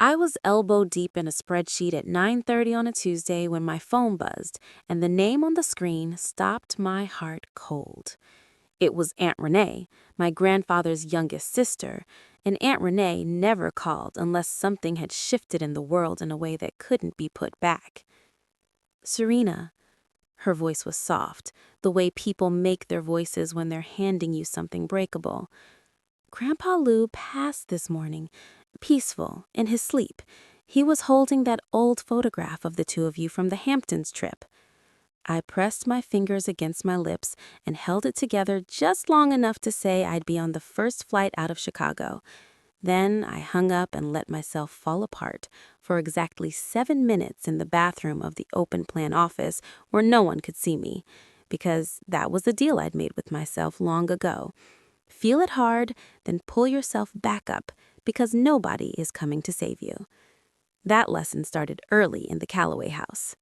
I was elbow deep in a spreadsheet at 9:30 on a Tuesday when my phone buzzed, and the name on the screen stopped my heart cold. It was Aunt Renee, my grandfather's youngest sister, and Aunt Renee never called unless something had shifted in the world in a way that couldn't be put back. "Serena," her voice was soft, the way people make their voices when they're handing you something breakable. "Grandpa Lou passed this morning, peaceful, in his sleep. He was holding that old photograph of the two of you from the Hamptons trip." I pressed my fingers against my lips and held it together just long enough to say I'd be on the first flight out of Chicago. Then I hung up and let myself fall apart for exactly 7 minutes in the bathroom of the open plan office where no one could see me, because that was the deal I'd made with myself long ago. Feel it hard, then pull yourself back up, because nobody is coming to save you. That lesson started early in the Calloway house.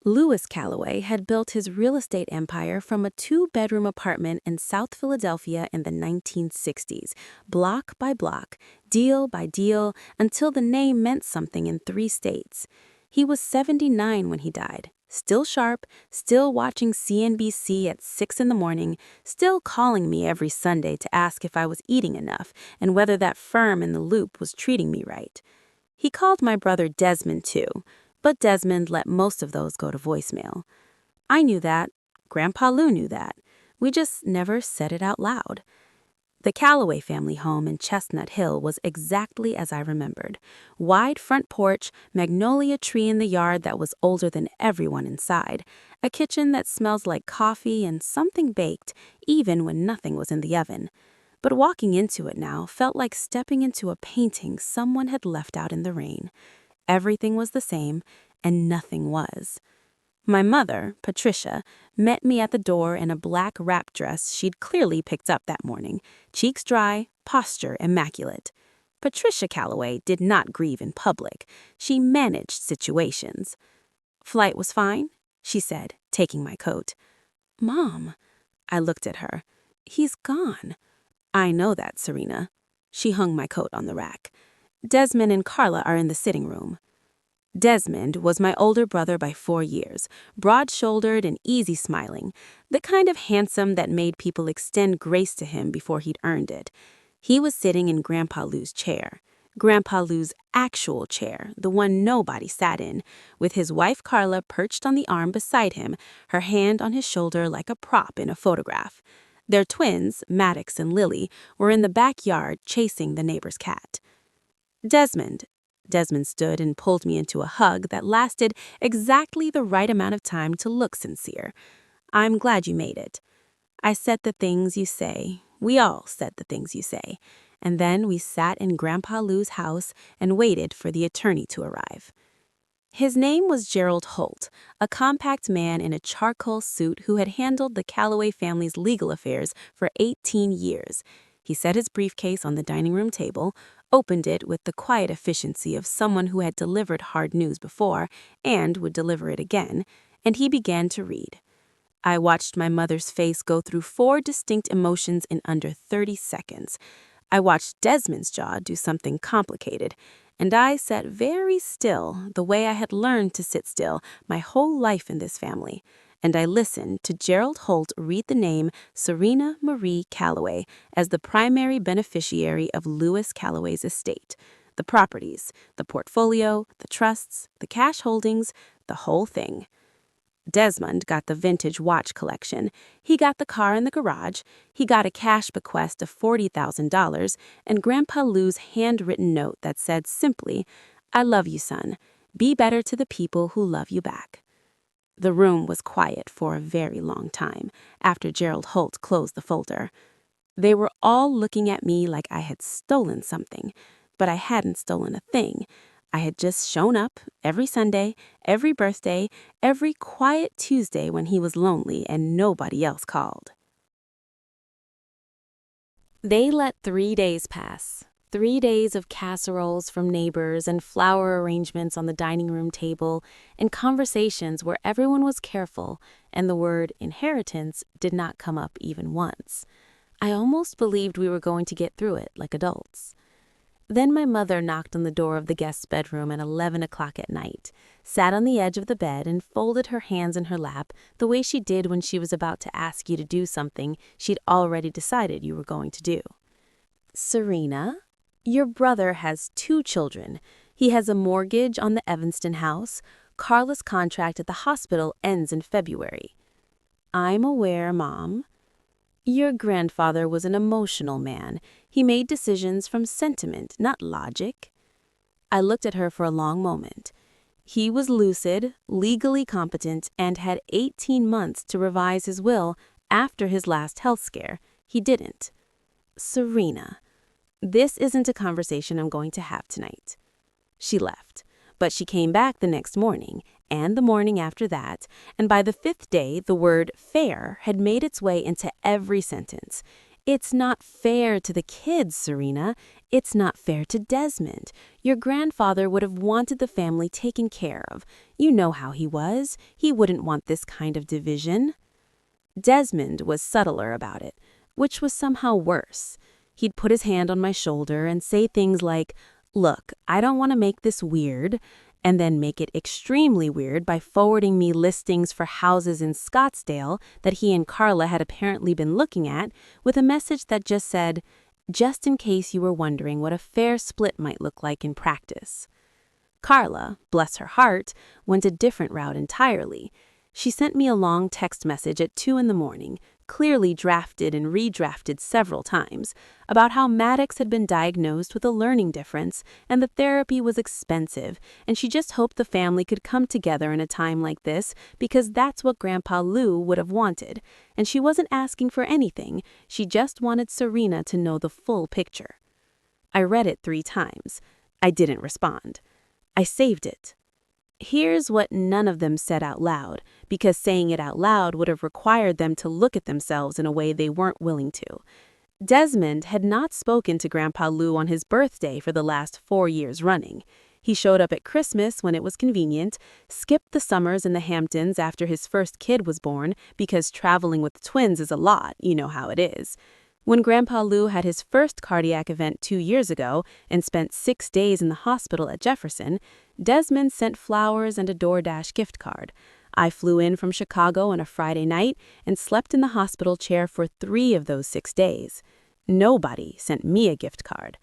Louis Calloway had built his real estate empire from a 2-bedroom apartment in South Philadelphia in the 1960s, block by block, deal by deal, until the name meant something in 3 states. He was 79 when he died, still sharp, still watching CNBC at 6 in the morning, still calling me every Sunday to ask if I was eating enough and whether that firm in the Loop was treating me right. He called my brother Desmond too, but Desmond let most of those go to voicemail. I knew that. Grandpa Lou knew that. We just never said it out loud. The Calloway family home in Chestnut Hill was exactly as I remembered. Wide front porch, magnolia tree in the yard that was older than everyone inside, a kitchen that smells like coffee and something baked even when nothing was in the oven. But walking into it now felt like stepping into a painting someone had left out in the rain. Everything was the same, and nothing was. My mother, Patricia, met me at the door in a black wrap dress she'd clearly picked up that morning, cheeks dry, posture immaculate. Patricia Calloway did not grieve in public. She managed situations. "Flight was fine?" she said, taking my coat. "Mom," I looked at her. "He's gone." "I know that, Serena." She hung my coat on the rack. "Desmond and Carla are in the sitting room." Desmond was my older brother by 4 years, broad-shouldered and easy-smiling, the kind of handsome that made people extend grace to him before he'd earned it. He was sitting in Grandpa Lou's chair, Grandpa Lou's actual chair, the one nobody sat in, with his wife Carla perched on the arm beside him, her hand on his shoulder like a prop in a photograph. Their twins, Maddox and Lily, were in the backyard chasing the neighbor's cat. "Desmond." Desmond stood and pulled me into a hug that lasted exactly the right amount of time to look sincere. "I'm glad you made it." I said the things you say. We all said the things you say. And then we sat in Grandpa Lou's house and waited for the attorney to arrive. His name was Gerald Holt, a compact man in a charcoal suit who had handled the Calloway family's legal affairs for 18 years. He set his briefcase on the dining room table, opened it with the quiet efficiency of someone who had delivered hard news before and would deliver it again, and he began to read. I watched my mother's face go through 4 distinct emotions in under 30 seconds. I watched Desmond's jaw do something complicated, and I sat very still the way I had learned to sit still my whole life in this family. And I listened to Gerald Holt read the name Serena Marie Calloway as the primary beneficiary of Louis Calloway's estate. The properties, the portfolio, the trusts, the cash holdings, the whole thing. Desmond got the vintage watch collection. He got the car in the garage. He got a cash bequest of $40,000 and Grandpa Lou's handwritten note that said simply, "I love you, son. Be better to the people who love you back." The room was quiet for a very long time after Gerald Holt closed the folder. They were all looking at me like I had stolen something, but I hadn't stolen a thing. I had just shown up every Sunday, every birthday, every quiet Tuesday when he was lonely and nobody else called. They let 3 days pass. 3 days of casseroles from neighbors and flower arrangements on the dining room table and conversations where everyone was careful and the word inheritance did not come up even once. I almost believed we were going to get through it like adults. Then my mother knocked on the door of the guest's bedroom at 11 o'clock at night, sat on the edge of the bed and folded her hands in her lap the way she did when she was about to ask you to do something she'd already decided you were going to do. "Serena, your brother has 2 children. He has a mortgage on the Evanston house. Carla's contract at the hospital ends in February." "I'm aware, Mom." "Your grandfather was an emotional man. He made decisions from sentiment, not logic." I looked at her for a long moment. "He was lucid, legally competent, and had 18 months to revise his will after his last health scare. He didn't." "Serena, this isn't a conversation I'm going to have tonight." She left, but she came back the next morning, and the morning after that, and by the 5th day, the word fair had made its way into every sentence. "It's not fair to the kids, Serena. It's not fair to Desmond. Your grandfather would have wanted the family taken care of. You know how he was. He wouldn't want this kind of division." Desmond was subtler about it, which was somehow worse. He'd put his hand on my shoulder and say things like, "Look, I don't want to make this weird," and then make it extremely weird by forwarding me listings for houses in Scottsdale that he and Carla had apparently been looking at, with a message that just said, "Just in case you were wondering what a fair split might look like in practice." Carla, bless her heart, went a different route entirely. She sent me a long text message at 2 in the morning, clearly drafted and redrafted several times, about how Maddox had been diagnosed with a learning difference and the therapy was expensive, and she just hoped the family could come together in a time like this because that's what Grandpa Lou would have wanted, and she wasn't asking for anything, she just wanted Serena to know the full picture. I read it 3 times. I didn't respond. I saved it. Here's what none of them said out loud, because saying it out loud would have required them to look at themselves in a way they weren't willing to. Desmond had not spoken to Grandpa Lou on his birthday for the last 4 years running. He showed up at Christmas when it was convenient, skipped the summers in the Hamptons after his first kid was born, because traveling with twins is a lot, you know how it is. When Grandpa Lou had his first cardiac event 2 years ago and spent 6 days in the hospital at Jefferson, Desmond sent flowers and a DoorDash gift card. I flew in from Chicago on a Friday night and slept in the hospital chair for 3 of those 6 days. Nobody sent me a gift card.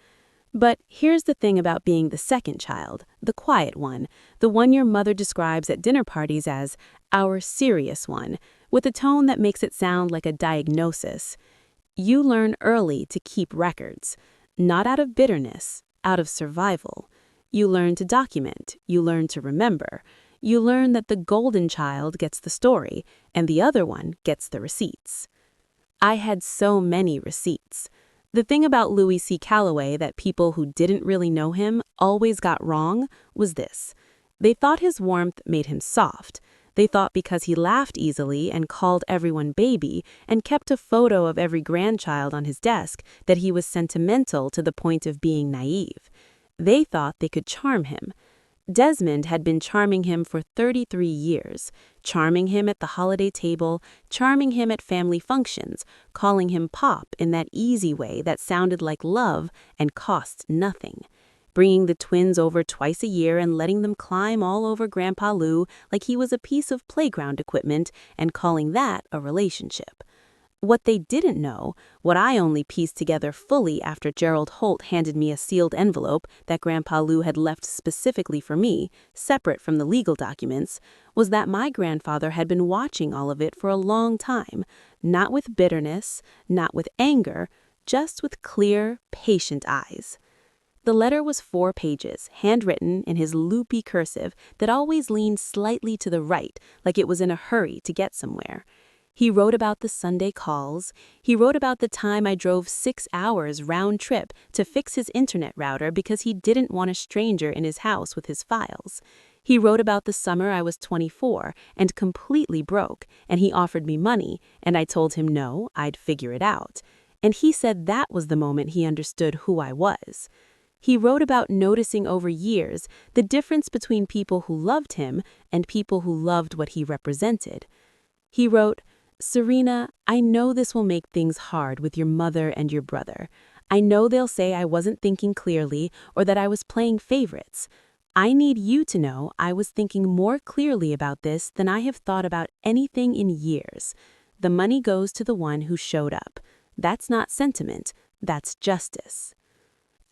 But here's the thing about being the second child, the quiet one, the one your mother describes at dinner parties as our serious one, with a tone that makes it sound like a diagnosis. You learn early to keep records, not out of bitterness, out of survival. You learn to document, you learn to remember. You learn that the golden child gets the story, and the other one gets the receipts. I had so many receipts. The thing about Louis C. Calloway that people who didn't really know him always got wrong was this. They thought his warmth made him soft. They thought because he laughed easily and called everyone baby and kept a photo of every grandchild on his desk that he was sentimental to the point of being naive. They thought they could charm him. Desmond had been charming him for 33 years, charming him at the holiday table, charming him at family functions, calling him Pop in that easy way that sounded like love and cost nothing. Bringing the twins over twice a year and letting them climb all over Grandpa Lou like he was a piece of playground equipment and calling that a relationship. What they didn't know, what I only pieced together fully after Gerald Holt handed me a sealed envelope that Grandpa Lou had left specifically for me, separate from the legal documents, was that my grandfather had been watching all of it for a long time, not with bitterness, not with anger, just with clear, patient eyes. The letter was 4 pages, handwritten in his loopy cursive that always leaned slightly to the right, like it was in a hurry to get somewhere. He wrote about the Sunday calls. He wrote about the time I drove 6 hours round trip to fix his internet router because he didn't want a stranger in his house with his files. He wrote about the summer I was 24 and completely broke, and he offered me money, and I told him no, I'd figure it out. And he said that was the moment he understood who I was. He wrote about noticing over years the difference between people who loved him and people who loved what he represented. He wrote, "Serena, I know this will make things hard with your mother and your brother. I know they'll say I wasn't thinking clearly or that I was playing favorites. I need you to know I was thinking more clearly about this than I have thought about anything in years. The money goes to the one who showed up. That's not sentiment, that's justice.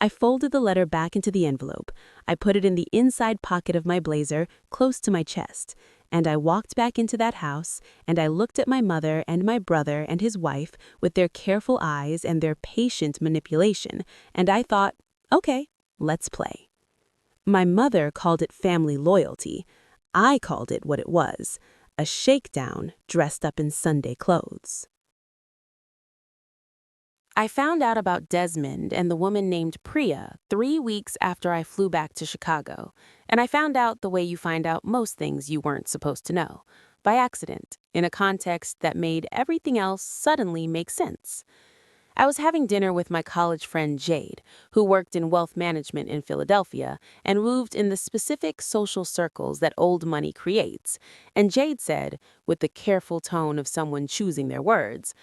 I folded the letter back into the envelope. I put it in the inside pocket of my blazer, close to my chest. And I walked back into that house, and I looked at my mother and my brother and his wife with their careful eyes and their patient manipulation, and I thought, okay, let's play. My mother called it family loyalty. I called it what it was, a shakedown dressed up in Sunday clothes. I found out about Desmond and the woman named Priya 3 weeks after I flew back to Chicago, and I found out the way you find out most things you weren't supposed to know, by accident, in a context that made everything else suddenly make sense. I was having dinner with my college friend Jade, who worked in wealth management in Philadelphia and moved in the specific social circles that old money creates, and Jade said, with the careful tone of someone choosing their words,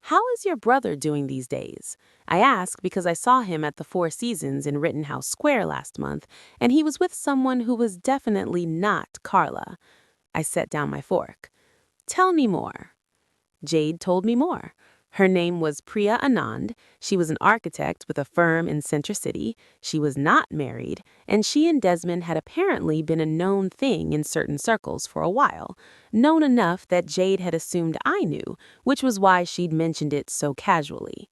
"How is your brother doing these days?" I asked because I saw him at the Four Seasons in Rittenhouse Square last month, and he was with someone who was definitely not Carla. I set down my fork. "Tell me more." Jade told me more. Her name was Priya Anand. She was an architect with a firm in Center City. She was not married, and she and Desmond had apparently been a known thing in certain circles for a while, known enough that Jade had assumed I knew, which was why she'd mentioned it so casually.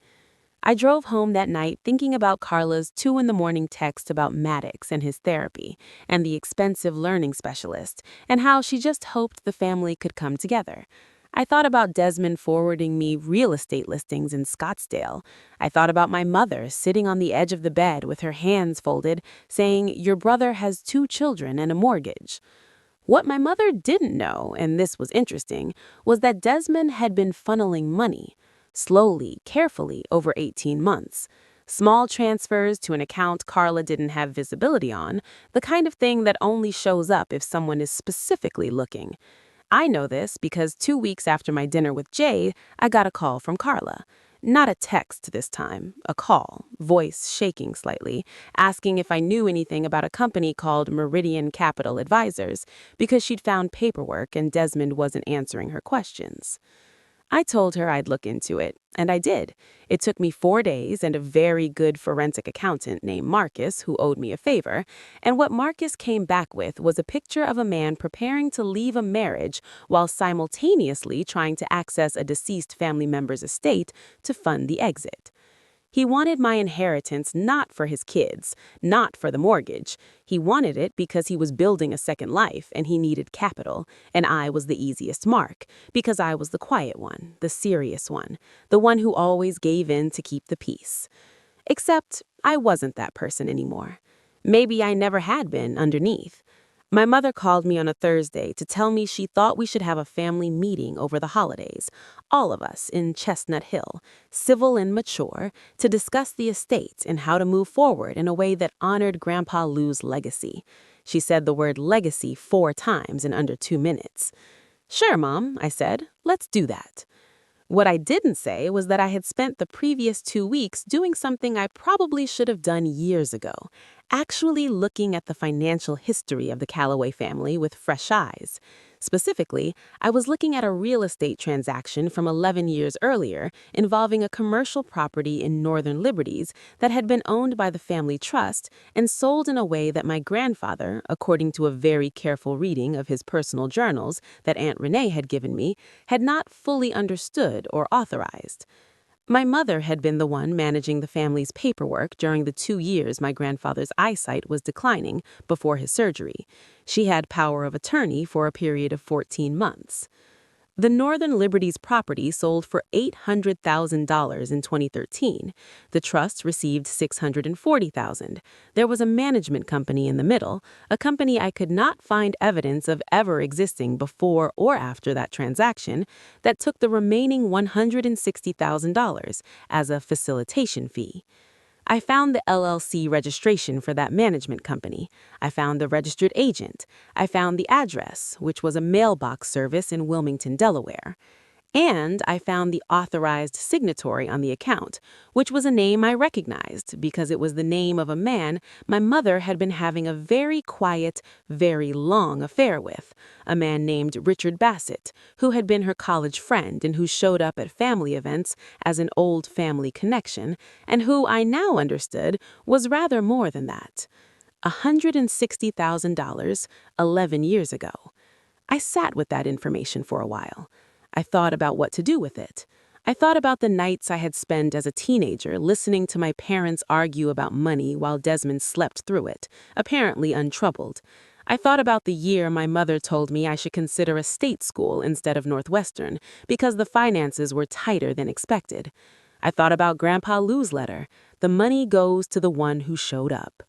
I drove home that night thinking about Carla's 2 a.m. text about Maddox and his therapy, and the expensive learning specialist, and how she just hoped the family could come together. I thought about Desmond forwarding me real estate listings in Scottsdale. I thought about my mother sitting on the edge of the bed with her hands folded, saying, "Your brother has 2 children and a mortgage." What my mother didn't know, and this was interesting, was that Desmond had been funneling money, slowly, carefully, over 18 months. Small transfers to an account Carla didn't have visibility on, the kind of thing that only shows up if someone is specifically looking. I know this because 2 weeks after my dinner with Jay, I got a call from Carla. Not a text this time, a call, voice shaking slightly, asking if I knew anything about a company called Meridian Capital Advisors, because she'd found paperwork and Desmond wasn't answering her questions. I told her I'd look into it, and I did. It took me 4 days and a very good forensic accountant named Marcus who owed me a favor, and what Marcus came back with was a picture of a man preparing to leave a marriage while simultaneously trying to access a deceased family member's estate to fund the exit. He wanted my inheritance not for his kids, not for the mortgage. He wanted it because he was building a second life and he needed capital, and I was the easiest mark, because I was the quiet one, the serious one, the one who always gave in to keep the peace. Except I wasn't that person anymore. Maybe I never had been underneath. My mother called me on a Thursday to tell me she thought we should have a family meeting over the holidays, all of us in Chestnut Hill, civil and mature, to discuss the estate and how to move forward in a way that honored Grandpa Lou's legacy. She said the word legacy 4 times in under 2 minutes. "Sure, Mom," I said. "Let's do that." What I didn't say was that I had spent the previous 2 weeks doing something I probably should have done years ago, actually looking at the financial history of the Calloway family with fresh eyes. Specifically, I was looking at a real estate transaction from 11 years earlier involving a commercial property in Northern Liberties that had been owned by the family trust and sold in a way that my grandfather, according to a very careful reading of his personal journals that Aunt Renee had given me, had not fully understood or authorized. My mother had been the one managing the family's paperwork during the 2 years my grandfather's eyesight was declining before his surgery. She had power of attorney for a period of 14 months. The Northern Liberties property sold for $800,000 in 2013. The trust received $640,000. There was a management company in the middle, a company I could not find evidence of ever existing before or after that transaction, that took the remaining $160,000 as a facilitation fee. I found the LLC registration for that management company. I found the registered agent. I found the address, which was a mailbox service in Wilmington, Delaware. And I found the authorized signatory on the account, which was a name I recognized because it was the name of a man my mother had been having a very quiet, very long affair with, a man named Richard Bassett, who had been her college friend and who showed up at family events as an old family connection, and who I now understood was rather more than that. $160,000 11 years ago. I sat with that information for a while. I thought about what to do with it. I thought about the nights I had spent as a teenager listening to my parents argue about money while Desmond slept through it, apparently untroubled. I thought about the year my mother told me I should consider a state school instead of Northwestern because the finances were tighter than expected. I thought about Grandpa Lou's letter, "The money goes to the one who showed up."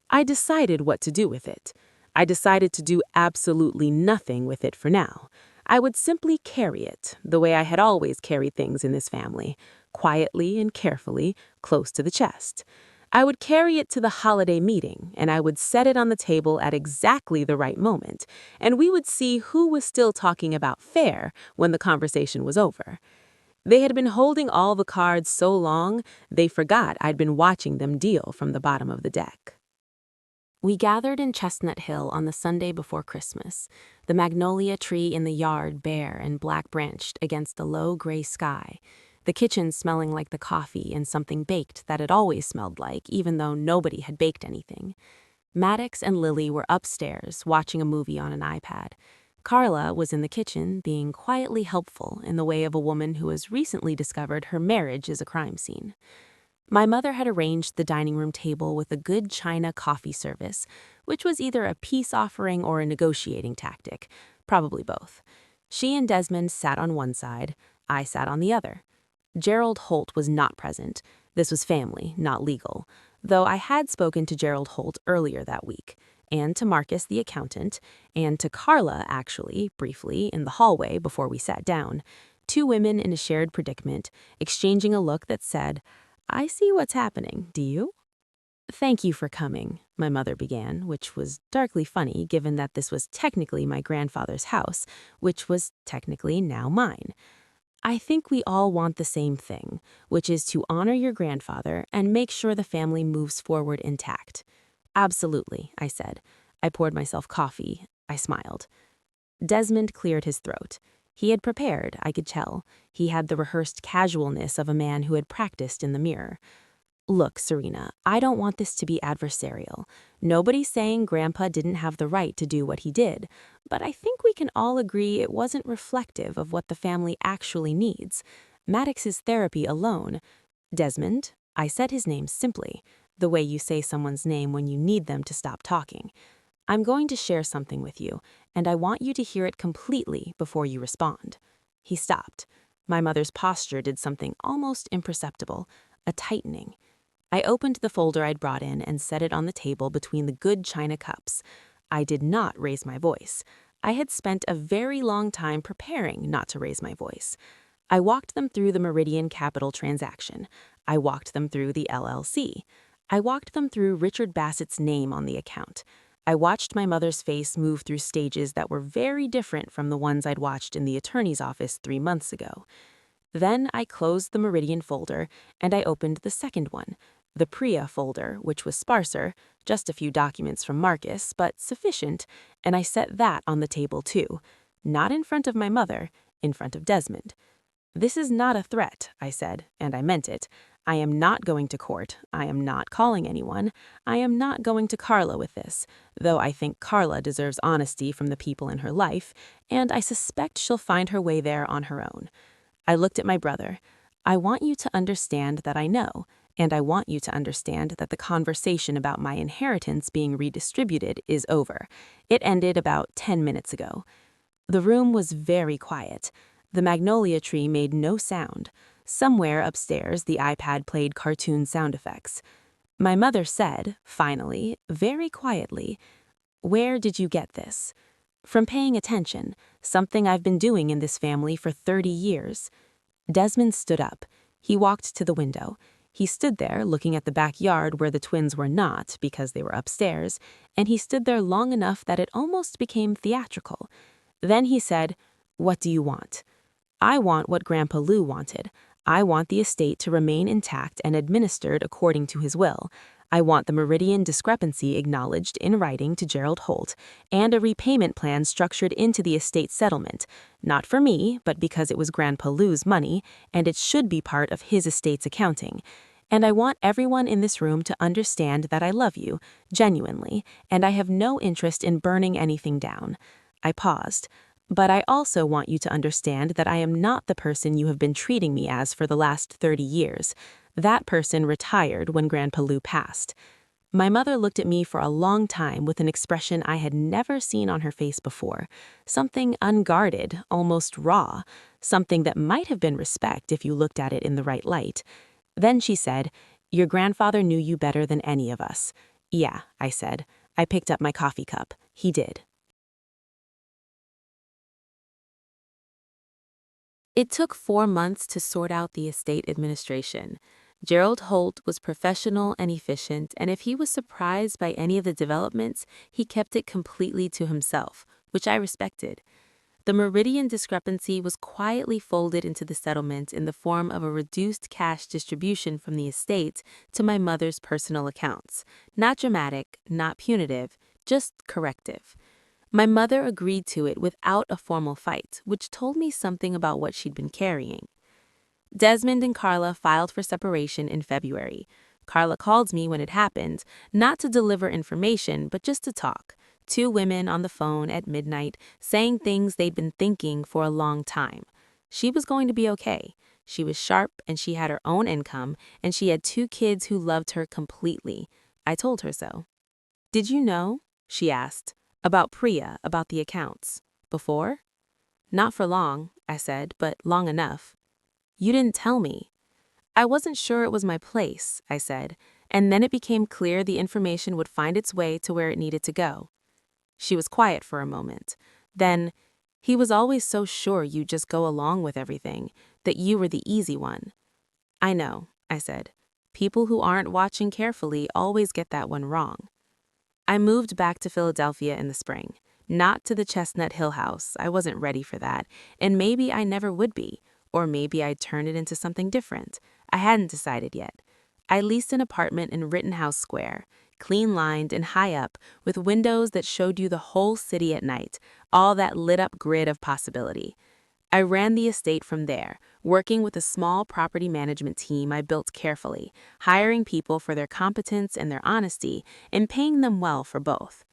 I decided what to do with it. I decided to do absolutely nothing with it for now. I would simply carry it, the way I had always carried things in this family, quietly and carefully, close to the chest. I would carry it to the holiday meeting, and I would set it on the table at exactly the right moment, and we would see who was still talking about fair when the conversation was over. They had been holding all the cards so long, they forgot I'd been watching them deal from the bottom of the deck. We gathered in Chestnut Hill on the Sunday before Christmas, the magnolia tree in the yard bare and black-branched against the low gray sky, the kitchen smelling like the coffee and something baked that it always smelled like, even though nobody had baked anything. Maddox and Lily were upstairs watching a movie on an iPad. Carla was in the kitchen, being quietly helpful in the way of a woman who has recently discovered her marriage is a crime scene. My mother had arranged the dining room table with a good china coffee service, which was either a peace offering or a negotiating tactic, probably both. She and Desmond sat on one side, I sat on the other. Gerald Holt was not present. This was family, not legal, though I had spoken to Gerald Holt earlier that week, and to Marcus, the accountant, and to Carla, actually, briefly, in the hallway before we sat down, two women in a shared predicament, exchanging a look that said, "I see what's happening, do you?" "Thank you for coming," my mother began, which was darkly funny given that this was technically my grandfather's house, which was technically now mine. "I think we all want the same thing, which is to honor your grandfather and make sure the family moves forward intact." "Absolutely," I said. I poured myself coffee. I smiled. Desmond cleared his throat. He had prepared, I could tell. He had the rehearsed casualness of a man who had practiced in the mirror. "Look, Serena, I don't want this to be adversarial. Nobody's saying Grandpa didn't have the right to do what he did, but I think we can all agree it wasn't reflective of what the family actually needs. Maddox's therapy alone." "Desmond," I said his name simply, the way you say someone's name when you need them to stop talking. "I'm going to share something with you, and I want you to hear it completely before you respond." He stopped. My mother's posture did something almost imperceptible, a tightening. I opened the folder I'd brought in and set it on the table between the good china cups. I did not raise my voice. I had spent a very long time preparing not to raise my voice. I walked them through the Meridian Capital transaction. I walked them through the LLC. I walked them through Richard Bassett's name on the account. I watched my mother's face move through stages that were very different from the ones I'd watched in the attorney's office 3 months ago. Then I closed the Meridian folder, and I opened the second one, the Priya folder, which was sparser, just a few documents from Marcus, but sufficient, and I set that on the table too, not in front of my mother, in front of Desmond. "This is not a threat," I said, and I meant it. "I am not going to court. I am not calling anyone. I am not going to Carla with this, though I think Carla deserves honesty from the people in her life, and I suspect she'll find her way there on her own." I looked at my brother. "I want you to understand that I know, and I want you to understand that the conversation about my inheritance being redistributed is over. It ended about 10 minutes ago." The room was very quiet. The magnolia tree made no sound. Somewhere upstairs, the iPad played cartoon sound effects. My mother said, finally, very quietly, "Where did you get this?" "From paying attention, something I've been doing in this family for 30 years. Desmond stood up. He walked to the window. He stood there looking at the backyard where the twins were not because they were upstairs, and he stood there long enough that it almost became theatrical. Then he said, "What do you want?" I want what Grandpa Lou wanted. I want the estate to remain intact and administered according to his will. I want the meridian discrepancy acknowledged in writing to Gerald Holt, and a repayment plan structured into the estate settlement, not for me, but because it was Grandpa Lou's money, and it should be part of his estate's accounting. And I want everyone in this room to understand that I love you, genuinely, and I have no interest in burning anything down. I paused. But I also want you to understand that I am not the person you have been treating me as for the last 30 years. That person retired when Grandpa Lou passed. My mother looked at me for a long time with an expression I had never seen on her face before. Something unguarded, almost raw. Something that might have been respect if you looked at it in the right light. Then she said, "Your grandfather knew you better than any of us." "Yeah," I said. I picked up my coffee cup. He did. It took 4 months to sort out the estate administration. Gerald Holt was professional and efficient, and if he was surprised by any of the developments, he kept it completely to himself, which I respected. The meridian discrepancy was quietly folded into the settlement in the form of a reduced cash distribution from the estate to my mother's personal accounts. Not dramatic, not punitive, just corrective. My mother agreed to it without a formal fight, which told me something about what she'd been carrying. Desmond and Carla filed for separation in February. Carla called me when it happened, not to deliver information, but just to talk. Two women on the phone at midnight saying things they'd been thinking for a long time. She was going to be okay. She was sharp and she had her own income, and she had two kids who loved her completely. I told her so. "Did you know," she asked, "about Priya, about the accounts, before?" "Not for long," I said, "but long enough." "You didn't tell me." "I wasn't sure it was my place," I said, and then it became clear the information would find its way to where it needed to go. She was quiet for a moment. Then, "He was always so sure you'd just go along with everything, that you were the easy one." "I know," I said. "People who aren't watching carefully always get that one wrong." I moved back to Philadelphia in the spring. Not to the Chestnut Hill house, I wasn't ready for that, and maybe I never would be, or maybe I'd turn it into something different. I hadn't decided yet. I leased an apartment in Rittenhouse Square, clean-lined and high up, with windows that showed you the whole city at night, all that lit-up grid of possibility. I ran the estate from there, working with a small property management team I built carefully, hiring people for their competence and their honesty, and paying them well for both.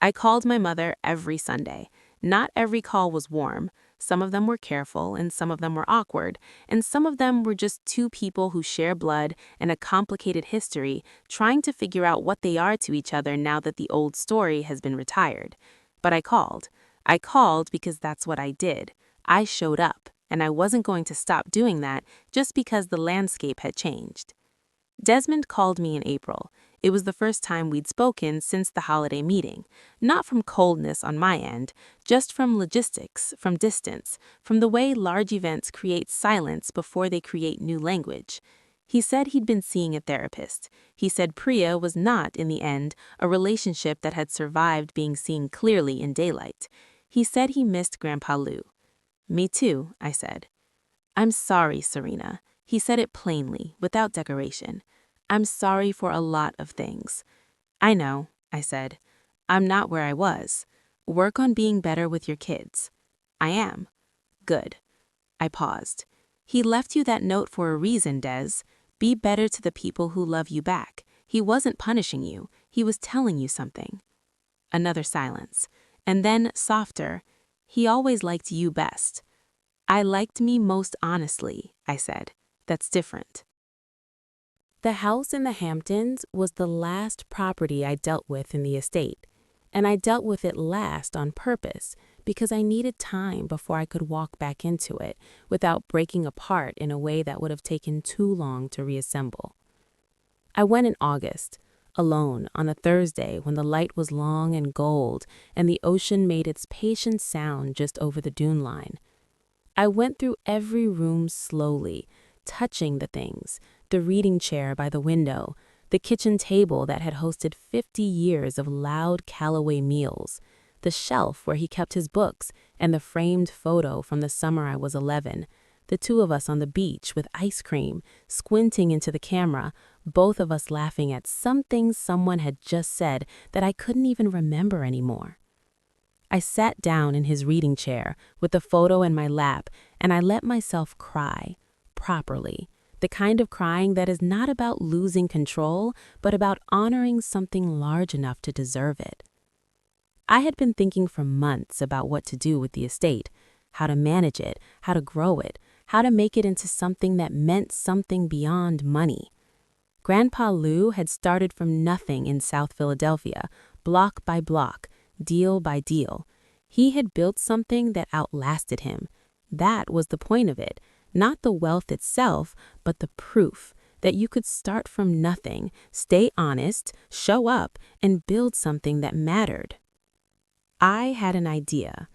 I called my mother every Sunday. Not every call was warm. Some of them were careful, and some of them were awkward, and some of them were just two people who share blood and a complicated history, trying to figure out what they are to each other now that the old story has been retired. But I called. I called because that's what I did. I showed up, and I wasn't going to stop doing that just because the landscape had changed. Desmond called me in April. It was the first time we'd spoken since the holiday meeting. Not from coldness on my end, just from logistics, from distance, from the way large events create silence before they create new language. He said he'd been seeing a therapist. He said Priya was not, in the end, a relationship that had survived being seen clearly in daylight. He said he missed Grandpa Lou. "Me too," I said. "I'm sorry, Serena." He said it plainly, without decoration. "I'm sorry for a lot of things." "I know," I said. "I'm not where I was. Work on being better with your kids." "I am." "Good." I paused. "He left you that note for a reason, Des. Be better to the people who love you back. He wasn't punishing you. He was telling you something." Another silence. And then, softer, "He always liked you best." "I liked me most honestly," I said. "That's different." The house in the Hamptons was the last property I dealt with in the estate, and I dealt with it last on purpose because I needed time before I could walk back into it without breaking apart in a way that would have taken too long to reassemble. I went in August, alone on a Thursday when the light was long and gold and the ocean made its patient sound just over the dune line. I went through every room slowly, touching the things, the reading chair by the window, the kitchen table that had hosted 50 years of loud Callaway meals, the shelf where he kept his books, and the framed photo from the summer I was 11. The two of us on the beach with ice cream, squinting into the camera, both of us laughing at something someone had just said that I couldn't even remember anymore. I sat down in his reading chair with the photo in my lap, and I let myself cry, properly. The kind of crying that is not about losing control, but about honoring something large enough to deserve it. I had been thinking for months about what to do with the estate, how to manage it, how to grow it, how to make it into something that meant something beyond money. Grandpa Lou had started from nothing in South Philadelphia, block by block, deal by deal. He had built something that outlasted him. That was the point of it, not the wealth itself, but the proof that you could start from nothing, stay honest, show up, and build something that mattered. I had an idea.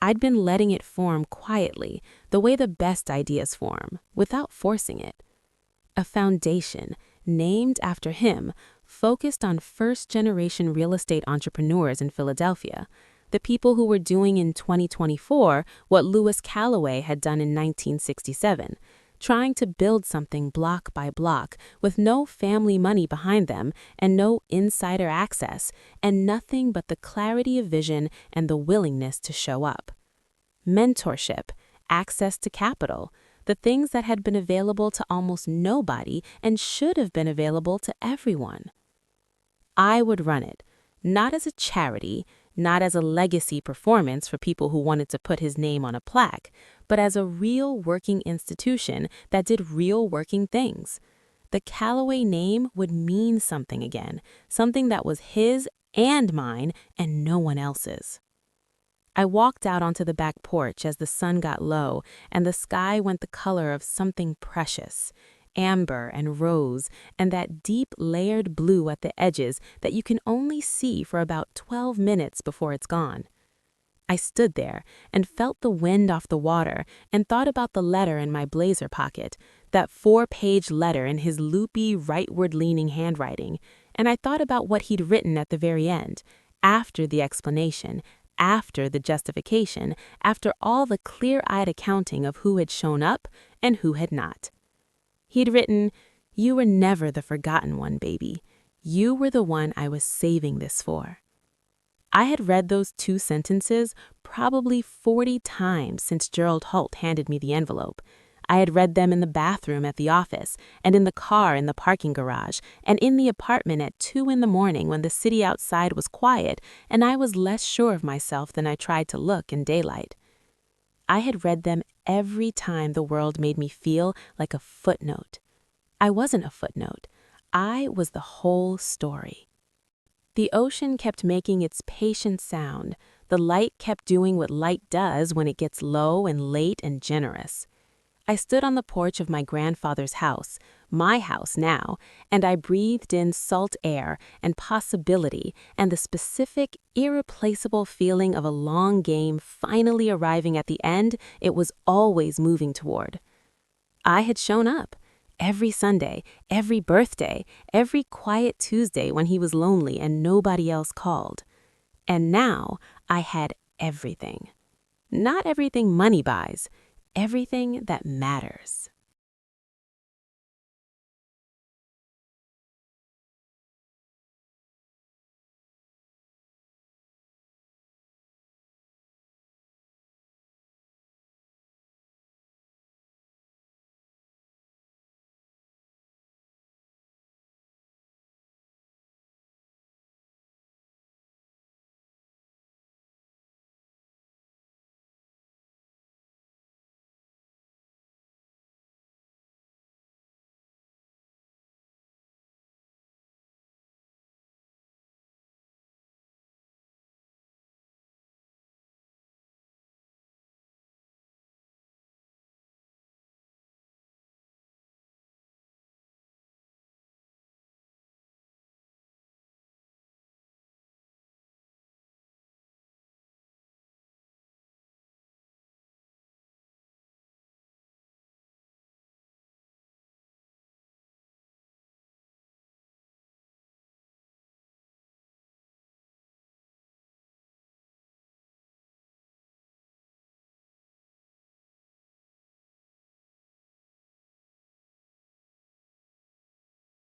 I'd been letting it form quietly, the way the best ideas form, without forcing it. A foundation, named after him, focused on first-generation real estate entrepreneurs in Philadelphia, the people who were doing in 2024 what Lewis Calloway had done in 1967, trying to build something block by block with no family money behind them and no insider access and nothing but the clarity of vision and the willingness to show up. Mentorship, access to capital, the things that had been available to almost nobody and should have been available to everyone. I would run it, not as a charity, not as a legacy performance for people who wanted to put his name on a plaque, but as a real working institution that did real working things. The Calloway name would mean something again, something that was his and mine and no one else's. I walked out onto the back porch as the sun got low and the sky went the color of something precious, amber and rose, and that deep layered blue at the edges that you can only see for about 12 minutes before it's gone. I stood there and felt the wind off the water and thought about the letter in my blazer pocket, that 4-page letter in his loopy, rightward-leaning handwriting, and I thought about what he'd written at the very end, after the explanation, after the justification, after all the clear-eyed accounting of who had shown up and who had not. He'd written, "You were never the forgotten one, baby. You were the one I was saving this for." I had read those 2 sentences probably 40 times since Gerald Holt handed me the envelope. I had read them in the bathroom at the office, and in the car in the parking garage, and in the apartment at 2 in the morning when the city outside was quiet and I was less sure of myself than I tried to look in daylight. I had read them every time the world made me feel like a footnote. I wasn't a footnote. I was the whole story. The ocean kept making its patient sound. The light kept doing what light does when it gets low and late and generous. I stood on the porch of my grandfather's house, my house now, and I breathed in salt air and possibility and the specific, irreplaceable feeling of a long game finally arriving at the end it was always moving toward. I had shown up. Every Sunday, every birthday, every quiet Tuesday when he was lonely and nobody else called. And now I had everything. Not everything money buys, everything that matters.